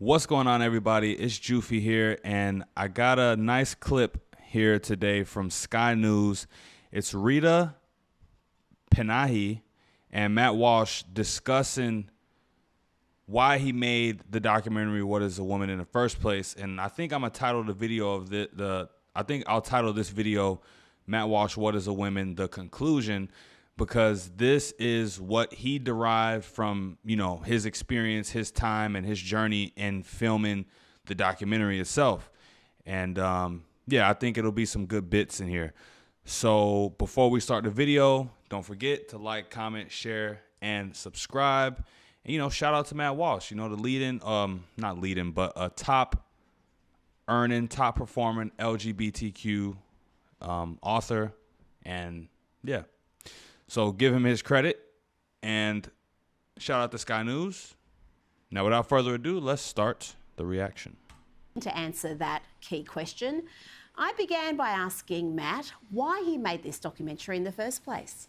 What's going on, everybody? It's Jewfy here, and I got a nice clip here today from Sky News. It's Rita Panahi and Matt Walsh discussing why he made the documentary "What Is a Woman" in the first place. And I think I'm gonna title the video of I'll title this video "Matt Walsh, What Is a Woman? The Conclusion," because this is what he derived from, his experience, his time, and his journey in filming the documentary itself. And I think it'll be some good bits in here. So before we start the video, don't forget to like, comment, share, and subscribe. And, shout out to Matt Walsh, the not leading, but a top performing LGBTQ author. And yeah. So give him his credit, and shout out to Sky News. Now, without further ado, let's start the reaction. To answer that key question, I began by asking Matt why he made this documentary in the first place.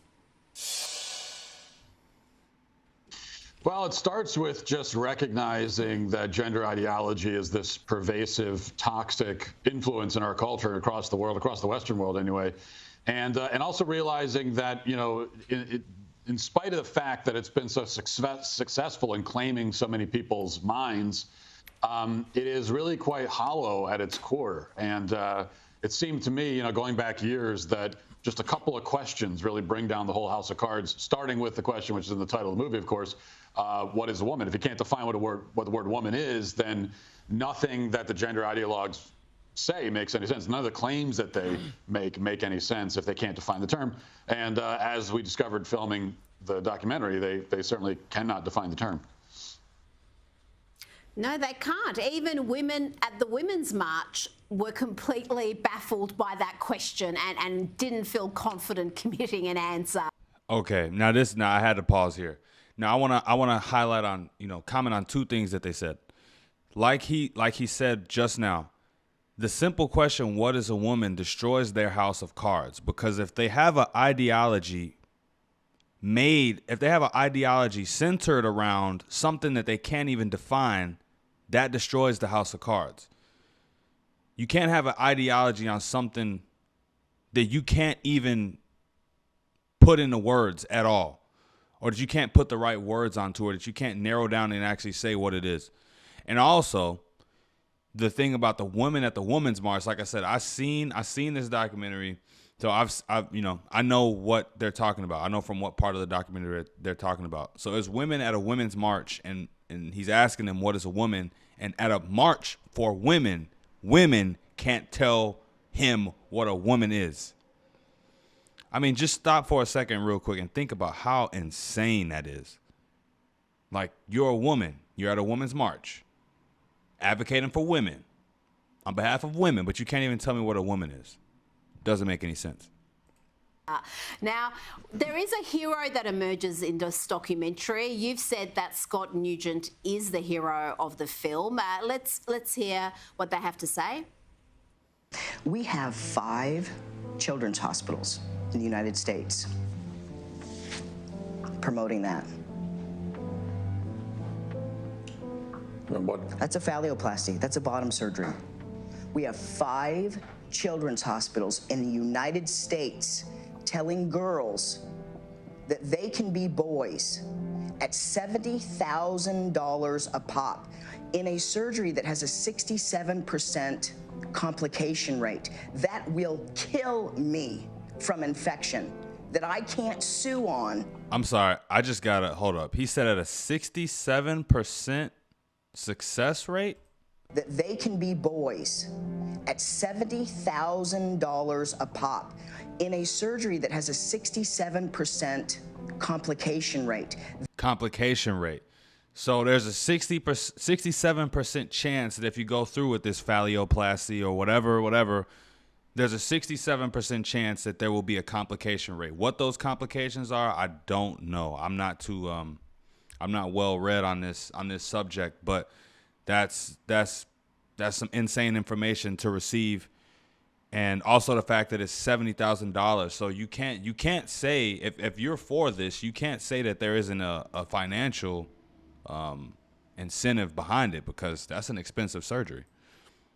Well, it starts with just recognizing that gender ideology is this pervasive, toxic influence in our culture across the world, across the Western world anyway. And also realizing that, in spite of the fact that it's been so successful in claiming so many people's minds, it is really quite hollow at its core. And it seemed to me, going back years, that just a couple of questions really bring down the whole house of cards, starting with the question, which is in the title of the movie, of course, what is a woman? If you can't define what the word woman is, then nothing that the gender ideologues say makes any sense. None of the claims that they make any sense if they can't define the term. And as we discovered filming the documentary, they certainly cannot define the term. No, they can't. Even women at the Women's March were completely baffled by that question and didn't feel confident committing an answer. Okay, now I had to pause here. Now I wanna highlight on, comment on two things that they said. Like he said just now, the simple question, what is a woman, destroys their house of cards, because if they have an ideology centered around something that they can't even define, that destroys the house of cards. You can't have an ideology on something that you can't even put into words at all, or that you can't put the right words onto it, that you can't narrow down and actually say what it is. And also, the thing about the women at the Women's March, like I said, I seen this documentary, so I know what they're talking about. I know from what part of the documentary they're talking about. So it's women at a women's march, and he's asking them what is a woman, and at a march for women can't tell him what a woman is. I mean, just stop for a second real quick and think about how insane that is. Like, you're a woman, you're at a women's march, advocating for women, on behalf of women, but you can't even tell me what a woman is. Doesn't make any sense. Now, there is a hero that emerges in this documentary. You've said that Scott Nugent is the hero of the film. Let's hear what they have to say. We have 5 children's hospitals in the United States promoting that. What? That's a phalloplasty. That's a bottom surgery. We have 5 children's hospitals in the United States telling girls that they can be boys at $70,000 a pop in a surgery that has a 67% complication rate. That will kill me from infection that I can't sue on. I'm sorry. I just got to hold up. He said at a 67% success rate? That they can be boys at $70,000 a pop in a surgery that has a 67% complication rate. Complication rate. So there's a 67% chance that if you go through with this phalloplasty or whatever, there's a 67% chance that there will be a complication rate. What those complications are, I don't know. I'm not well read on this subject, but that's some insane information to receive. And also the fact that it's $70,000. So you can't say, if you're for this, you can't say that there isn't a financial incentive behind it, because that's an expensive surgery.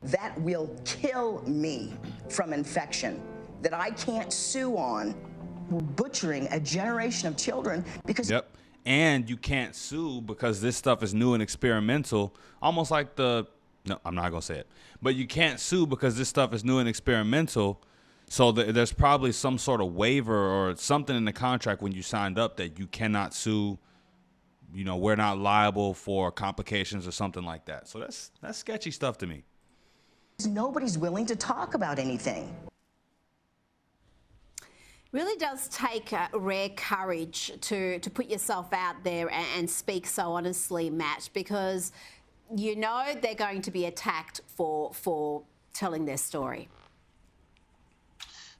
That will kill me from infection that I can't sue on. We're butchering a generation of children because... Yep. And you can't sue because this stuff is new and experimental, almost like no, I'm not going to say it. But you can't sue because this stuff is new and experimental. So there's probably some sort of waiver or something in the contract when you signed up that you cannot sue. You know, we're not liable for complications or something like that. So that's sketchy stuff to me. Nobody's willing to talk about anything. Really does take rare courage to put yourself out there and speak so honestly, Matt, because you know they're going to be attacked for telling their story.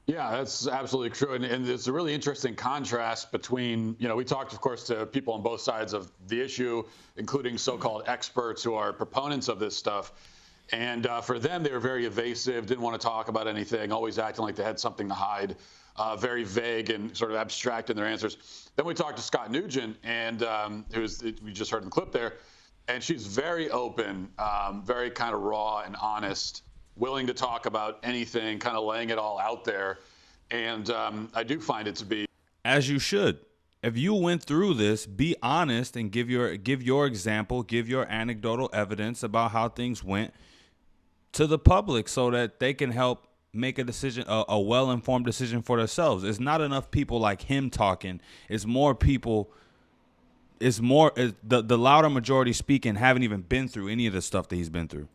Yeah, that's absolutely true. And it's a really interesting contrast between, you know, we talked, of course, to people on both sides of the issue, including so-called experts who are proponents of this stuff. And for them, they were very evasive, didn't want to talk about anything, always acting like they had something to hide, very vague and sort of abstract in their answers. Then we talked to Scott Nugent, and we just heard in the clip there, and she's very open, very kind of raw and honest, willing to talk about anything, kind of laying it all out there. And I do find it to be... As you should. If you went through this, be honest and give your example, give your anecdotal evidence about how things went to the public so that they can help make a decision, a well-informed decision for themselves. It's not enough people like him talking. It's more people. It's more the louder majority speaking haven't even been through any of the stuff that he's been through.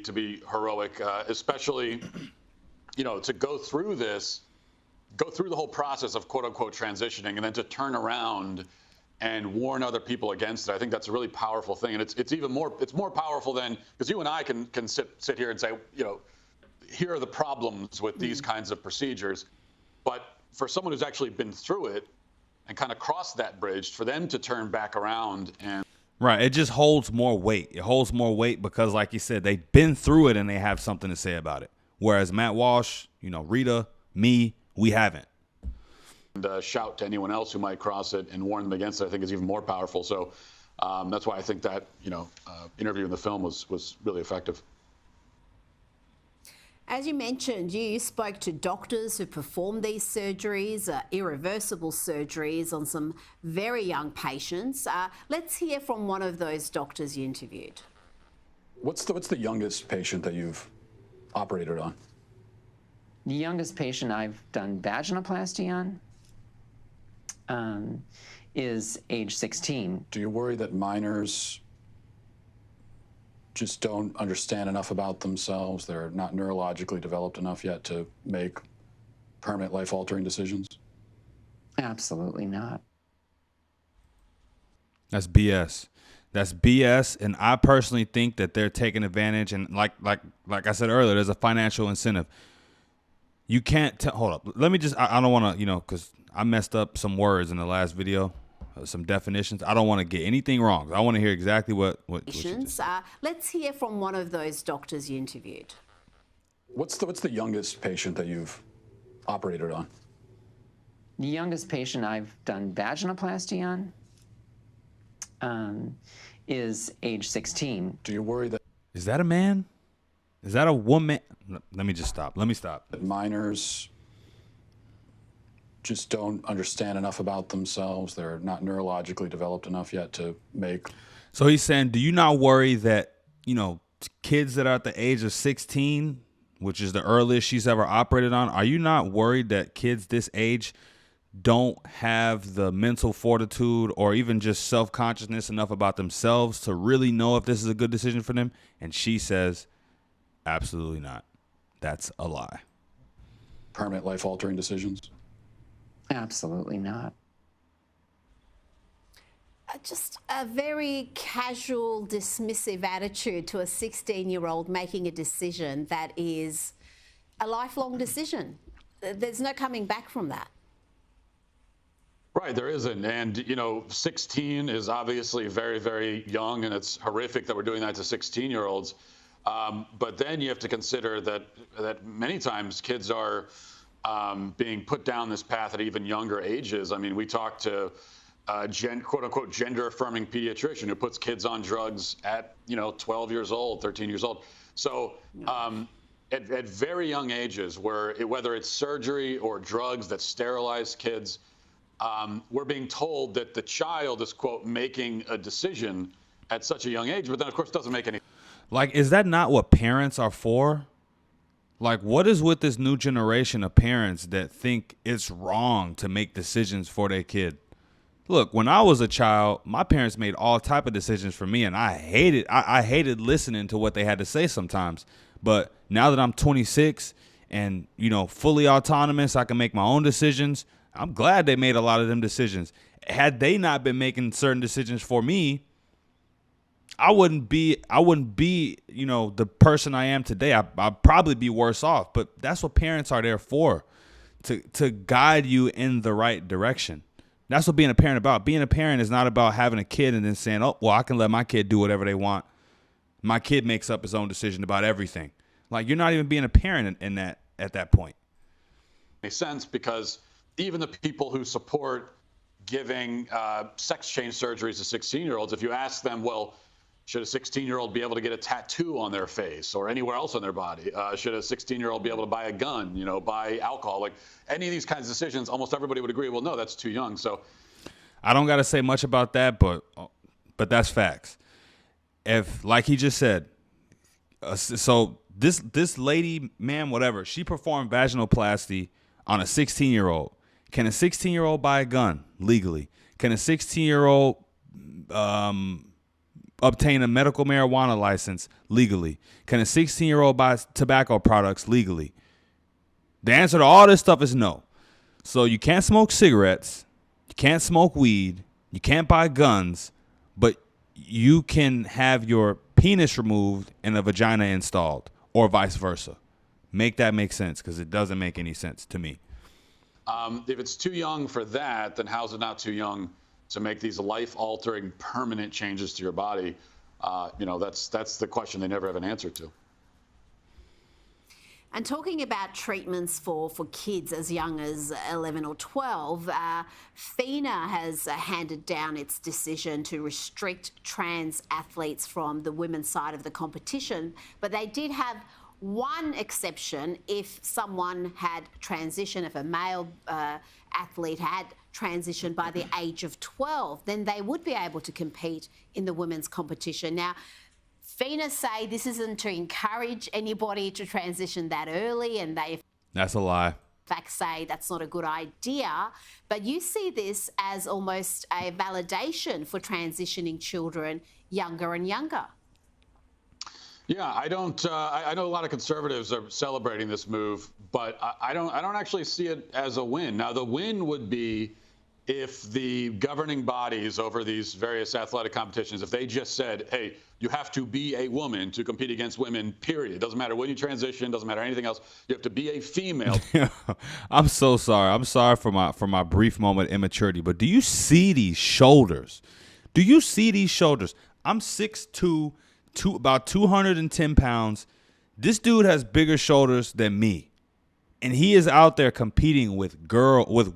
To be heroic, especially, you know, to go through this, go through the whole process of quote unquote transitioning, and then to turn around and warn other people against it. I think that's a really powerful thing, and it's even more. It's more powerful than, because you and I can sit here and say, you know, here are the problems with these kinds of procedures, but for someone who's actually been through it and kind of crossed that bridge, for them to turn back around and... Right. It just holds more weight. It holds more weight because, like you said, they've been through it and they have something to say about it. Whereas Matt Walsh, you know, Rita, me, we haven't. And shout to anyone else who might cross it and warn them against it, I think is even more powerful. So that's why I think that, you know, interview in the film was really effective. As you mentioned, you spoke to doctors who performed these surgeries, irreversible surgeries on some very young patients. Let's hear from one of those doctors you interviewed. What's the youngest patient that you've operated on? The youngest patient I've done vaginoplasty on is age 16. Do you worry that minors just don't understand enough about themselves? They're not neurologically developed enough yet to make permanent life-altering decisions? Absolutely not. That's BS. That's BS, and I personally think that they're taking advantage. And like I said earlier, there's a financial incentive. You can't hold up. Let me just. I don't want to, you know, because I messed up some words in the last video. Some definitions. I don't want to get anything wrong. I want to hear exactly what you just said. Let's hear from one of those doctors you interviewed. What's the youngest patient that you've operated on? The youngest patient I've done vaginoplasty on is age 16. Do you worry that... Is that a man? Is that a woman? Let me just stop. Let me stop. That minors just don't understand enough about themselves. They're not neurologically developed enough yet to make... So he's saying, do you not worry that, you know, kids that are at the age of 16, which is the earliest she's ever operated on, are you not worried that kids this age don't have the mental fortitude or even just self-consciousness enough about themselves to really know if this is a good decision for them? And she says, absolutely not. That's a lie. Permanent life-altering decisions? Absolutely not. Just a very casual, dismissive attitude to a 16-year-old making a decision that is a lifelong decision. There's no coming back from that. Right, there isn't. And, you know, 16 is obviously very, very young, and it's horrific that we're doing that to 16-year-olds. But then you have to consider that many times kids are being put down this path at even younger ages. I mean, we talked to quote unquote gender affirming pediatrician who puts kids on drugs at 12 years old, 13 years old. So at very young ages, whether it's surgery or drugs that sterilize kids, we're being told that the child is quote making a decision at such a young age, but then of course it doesn't make any. Like, is that not what parents are for? Like, what is with this new generation of parents that think it's wrong to make decisions for their kid? Look, when I was a child, my parents made all type of decisions for me, and I hated listening to what they had to say sometimes. But now that I'm 26 and, fully autonomous, I can make my own decisions. I'm glad they made a lot of them decisions. Had they not been making certain decisions for me, I wouldn't be, the person I am today. I'd probably be worse off. But that's what parents are there for, to guide you in the right direction. That's what being a parent about. Being a parent is not about having a kid and then saying, oh, well, I can let my kid do whatever they want. My kid makes up his own decision about everything. Like, you're not even being a parent at that point. Makes sense, because even the people who support giving sex change surgeries to 16-year-olds, if you ask them, well, should a 16-year-old be able to get a tattoo on their face or anywhere else on their body? Should a 16-year-old be able to buy a gun, buy alcohol? Like, any of these kinds of decisions, almost everybody would agree, well, no, that's too young. So I don't got to say much about that, but that's facts. If, like he just said, so this lady, man, whatever, she performed vaginoplasty on a 16-year-old. Can a 16-year-old buy a gun legally? Can a 16-year-old obtain a medical marijuana license legally? Can a 16-year-old buy tobacco products legally? The answer to all this stuff is no. So you can't smoke cigarettes, you can't smoke weed, you can't buy guns, but you can have your penis removed and a vagina installed, or vice versa. Make that make sense, because it doesn't make any sense to me. If it's too young for that, then how's it not too young to make these life-altering, permanent changes to your body? That's the question they never have an answer to. And talking about treatments for kids as young as 11 or 12, FINA has handed down its decision to restrict trans athletes from the women's side of the competition, but they did have one exception. If someone had transitioned, if a male athlete had transitioned by the age of 12, then they would be able to compete in the women's competition. Now, FINA say this isn't to encourage anybody to transition that early, and they, that's a lie, in fact, say that's not a good idea. But you see this as almost a validation for transitioning children younger and younger. Yeah, I don't. I know a lot of conservatives are celebrating this move, but I don't actually see it as a win. Now, the win would be if the governing bodies over these various athletic competitions, if they just said, hey, you have to be a woman to compete against women, period. It doesn't matter when you transition, doesn't matter anything else. You have to be a female. I'm so sorry. I'm sorry for my brief moment of immaturity, but do you see these shoulders? Do you see these shoulders? I'm 6'2", about 210 pounds. This dude has bigger shoulders than me, and he is out there competing with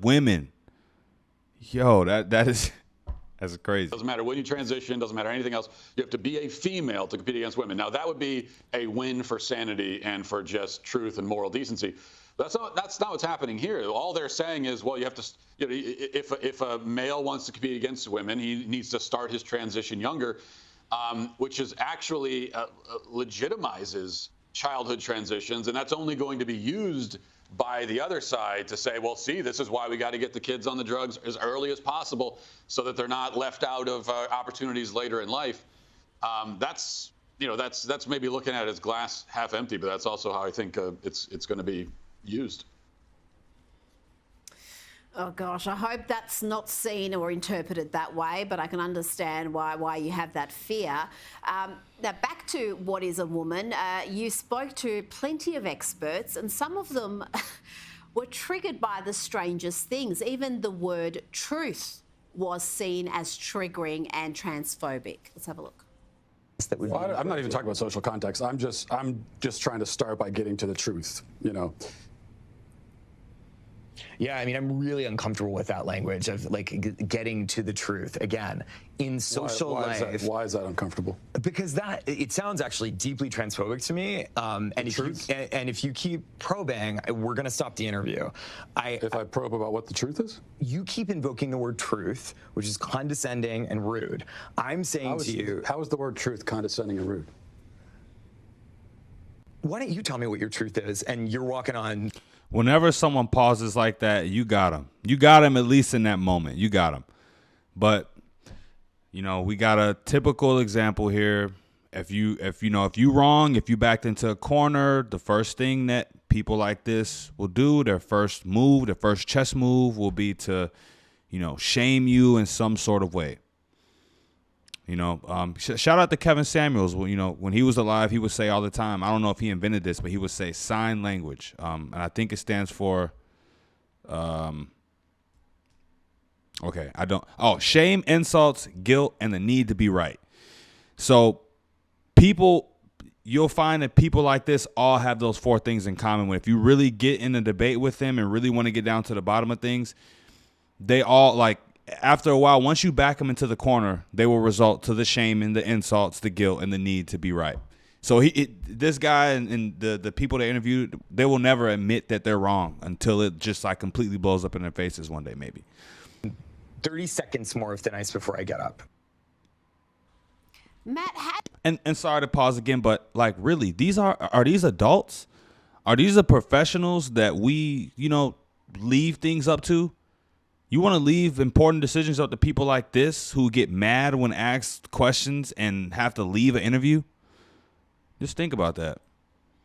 women. Yo, that's crazy. Doesn't matter when you transition, doesn't matter anything else. You have to be a female to compete against women. Now, that would be a win for sanity and for just truth and moral decency. That's not what's happening here. All they're saying is, well, you have to, if a male wants to compete against women, he needs to start his transition younger, which is actually legitimizes childhood transitions, and that's only going to be used by the other side to say, well, see, this is why we got to get the kids on the drugs as early as possible so that they're not left out of opportunities later in life. That's maybe looking at it as glass half empty, but that's also how I think it's going to be used. Oh gosh, I hope that's not seen or interpreted that way, but I can understand why you have that fear. Now, back to what is a woman. You spoke to plenty of experts, and some of them were triggered by the strangest things. Even the word truth was seen as triggering and transphobic. Let's have a look. Well, I'm not even talking about social context. I'm just trying to start by getting to the truth, Yeah, I mean, I'm really uncomfortable with that language of like getting to the truth. Again, in social life. Why is that uncomfortable? Because it sounds actually deeply transphobic to me. And if you keep probing, we're going to stop the interview. If I probe about what the truth is? You keep invoking the word truth, which is condescending and rude. I'm saying to you. How is the word truth condescending and rude? Why don't you tell me what your truth is? And you're walking on. Whenever someone pauses like that, you got them. You got them at least in that moment. You got them. But, you know, we got a typical example here. If you wrong, if you backed into a corner, the first thing that people like this will do, their first chess move will be to, shame you in some sort of way. Shout out to Kevin Samuels. When he was alive, he would say all the time, I don't know if he invented this, but he would say sign language. And I think it stands for, shame, insults, guilt, and the need to be right. So you'll find that people like this all have those four things in common. If you really get in a debate with them and really want to get down to the bottom of things, they all after a while, once you back them into the corner, they will result to the shame and the insults, the guilt, and the need to be right. So this guy and the people they interviewed, they will never admit that they're wrong until it just completely blows up in their faces one day, maybe. 30 seconds more of thin ice before I get up. Matt, and sorry to pause again, but really, these are these adults? Are these the professionals that we, leave things up to? You want to leave important decisions up to people like this who get mad when asked questions and have to leave an interview? Just think about that.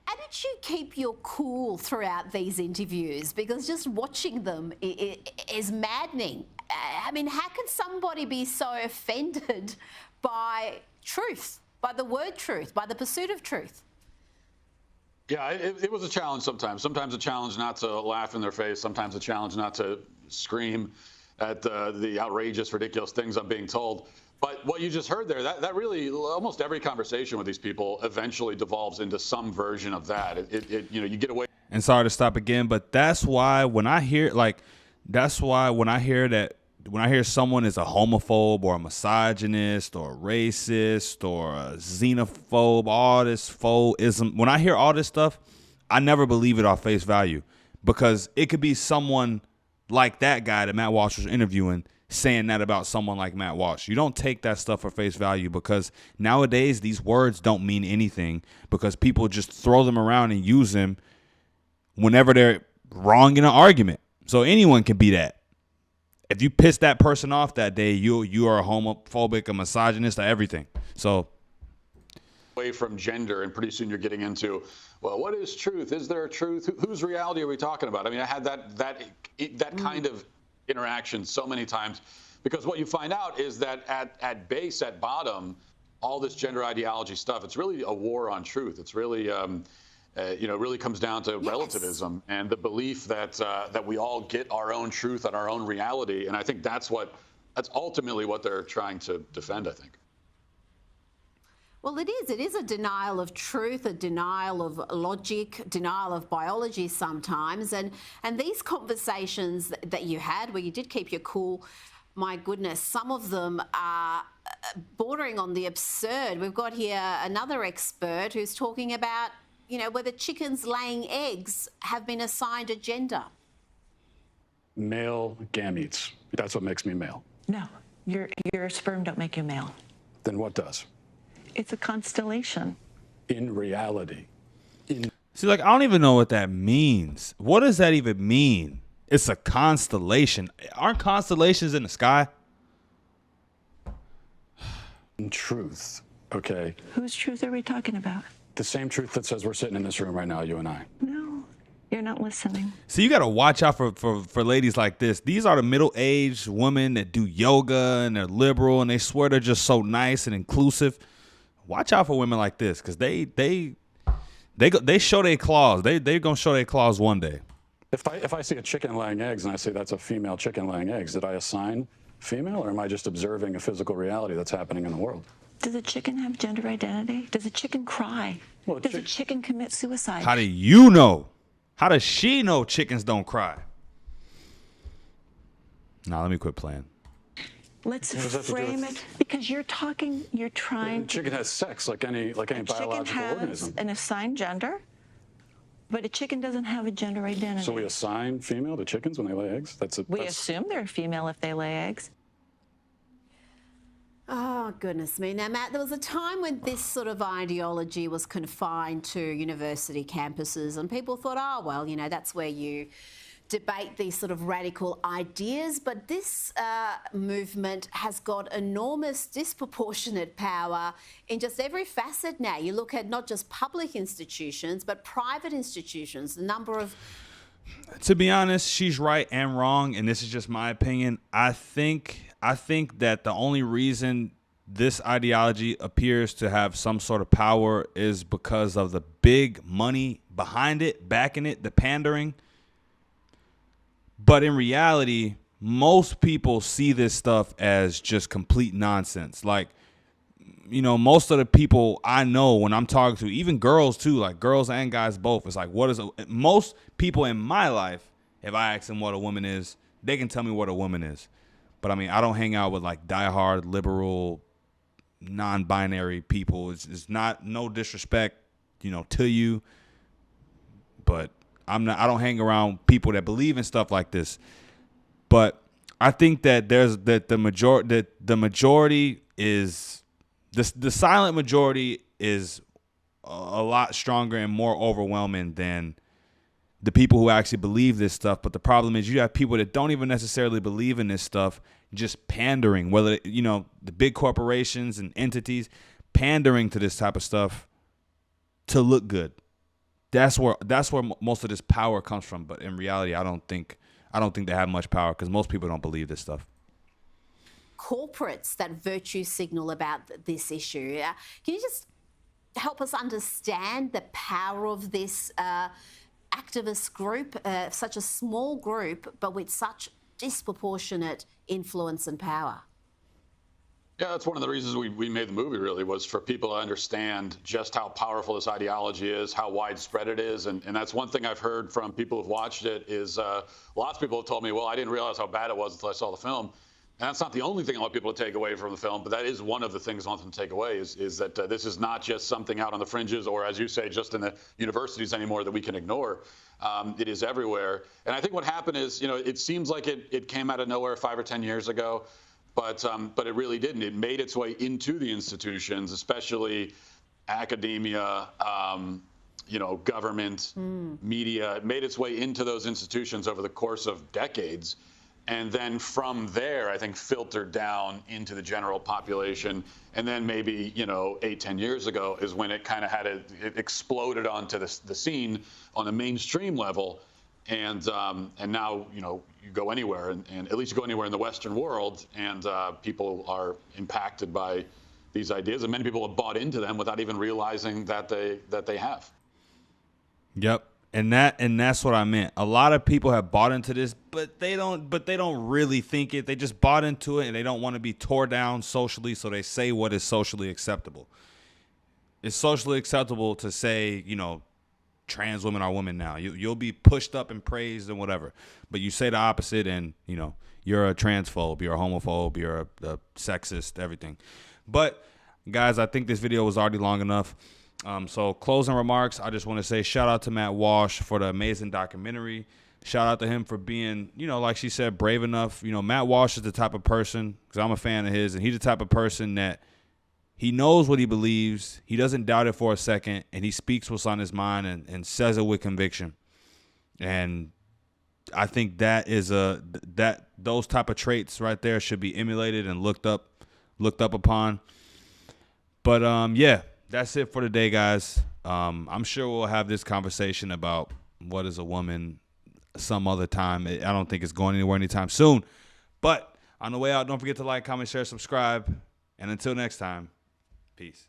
how did you keep your cool throughout these interviews? Because just watching them is maddening. I mean, how can somebody be so offended by truth, by the word truth, by the pursuit of truth? Yeah, it was a challenge sometimes. Sometimes a challenge not to laugh in their face. Sometimes a challenge not to scream at the outrageous, ridiculous things I'm being told. But what you just heard there, that really, almost every conversation with these people eventually devolves into some version of that. You get away. And sorry to stop again, but that's why when I hear someone is a homophobe or a misogynist or a racist or a xenophobe, all this faux-ism, when I hear all this stuff, I never believe it off face value, because it could be someone like that guy that Matt Walsh was interviewing saying that about someone like Matt Walsh. You don't take that stuff for face value, because nowadays these words don't mean anything, because people just throw them around and use them whenever they're wrong in an argument. So anyone can be that. If you piss that person off that day, you are a homophobic, a misogynist, or everything. So away from gender, and pretty soon you're getting into, well, what is truth? Is there a truth? Whose reality are we talking about? I mean, I had that kind of interaction so many times, because what you find out is that at base, at bottom, all this gender ideology stuff, it's really a war on truth. It's really really comes down to relativism and the belief that we all get our own truth and our own reality. And I think that's ultimately what they're trying to defend, I think. Well, it is. It is a denial of truth, a denial of logic, denial of biology sometimes. And these conversations that you had where you did keep your cool, my goodness, some of them are bordering on the absurd. We've got here another expert who's talking about, whether chickens laying eggs have been assigned a gender. Male gametes. That's what makes me male. No, your sperm don't make you male. Then what does? It's a constellation. In reality. See, I don't even know what that means. What does that even mean? It's a constellation. Aren't constellations in the sky? In truth, okay. Whose truth are we talking about? The same truth that says we're sitting in this room right now, you and I. No, you're not listening. See, you got to watch out for ladies like this. These are the middle-aged women that do yoga and they're liberal and they swear they're just so nice and inclusive. Watch out for women like this, because they show their claws. They're gonna show their claws one day. If I see a chicken laying eggs and I say that's a female chicken laying eggs, did I assign female, or am I just observing a physical reality that's happening in the world? Does a chicken have gender identity? Does a chicken cry? Well, Does a chicken commit suicide? How do you know? How does she know chickens don't cry? Nah, let me quit playing. Let's What does that have to do frame with- it because you're trying A chicken has sex like any a chicken biological has organism. an assigned gender, but a chicken doesn't have a gender identity. So we assign female to chickens when they lay eggs? We assume they're female if they lay eggs. Oh, goodness me. Now, Matt, there was a time when this sort of ideology was confined to university campuses, and people thought, oh, well, you know, that's where you debate these sort of radical ideas. But this movement has got enormous, disproportionate power in just every facet now. You look at not just public institutions, but private institutions, the number of... To be honest, she's right and wrong, and this is just my opinion. I think that the only reason this ideology appears to have some sort of power is because of the big money behind it, backing it, the pandering. But in reality, most people see this stuff as just complete nonsense. Like, you know, most of the people I know when I'm talking to, even girls too, like girls and guys both, it's like, most people in my life, if I ask them what a woman is, they can tell me what a woman is. But I mean, I don't hang out with like diehard liberal, non-binary people. It's not, no disrespect, you know, to you, but I don't hang around people that believe in stuff like this. But I think that the majority is the silent majority is a lot stronger and more overwhelming than the people who actually believe this stuff. But the problem is you have people that don't even necessarily believe in this stuff, just pandering, whether, you know, the big corporations and entities pandering to this type of stuff to look good. That's where most of this power comes from. But in reality, I don't think they have much power because most people don't believe this stuff. Corporates that virtue signal about this issue. Can you just help us understand the power of this activist group, such a small group, but with such disproportionate influence and power? Yeah, that's one of the reasons we made the movie, really, was for people to understand just how powerful this ideology is, how widespread it is. And that's one thing I've heard from people who've watched it is lots of people have told me, well, I didn't realize how bad it was until I saw the film. And that's not the only thing I want people to take away from the film, but that is one of the things I want them to take away is that this is not just something out on the fringes or, as you say, just in the universities anymore that we can ignore. It is everywhere. And I think what happened is, you know, it seems like it came out of nowhere 5 or 10 years ago. But it really didn't. It made its way into the institutions, especially academia, you know, government, media. It made its way into those institutions over the course of decades. And then from there, I think, filtered down into the general population. And then maybe, you know, 8, 10 years ago is when it kind of it exploded onto the scene on a mainstream level. And now, you know, you go anywhere, and at least you go anywhere in the Western world, and people are impacted by these ideas, and many people have bought into them without even realizing that they have. Yep, and that's what I meant. A lot of people have bought into this, but they don't really think it. They just bought into it, and they don't want to be tore down socially, so they say what is socially acceptable. It's socially acceptable to say, you know, trans women are women now. You'll be pushed up and praised and whatever. But you say the opposite and, you know, you're a transphobe, you're a homophobe, you're a sexist, everything. But, guys, I think this video was already long enough. So closing remarks, I just want to say shout out to Matt Walsh for the amazing documentary. Shout out to him for being, you know, like she said, brave enough. You know, Matt Walsh is the type of person, because I'm a fan of his, and he's the type of person that he knows what he believes. He doesn't doubt it for a second, and he speaks what's on his mind and says it with conviction. And I think that is those type of traits right there should be emulated and looked up upon. But yeah, that's it for today, guys. I'm sure we'll have this conversation about what is a woman some other time. I don't think it's going anywhere anytime soon. But on the way out, don't forget to like, comment, share, subscribe. And until next time, peace.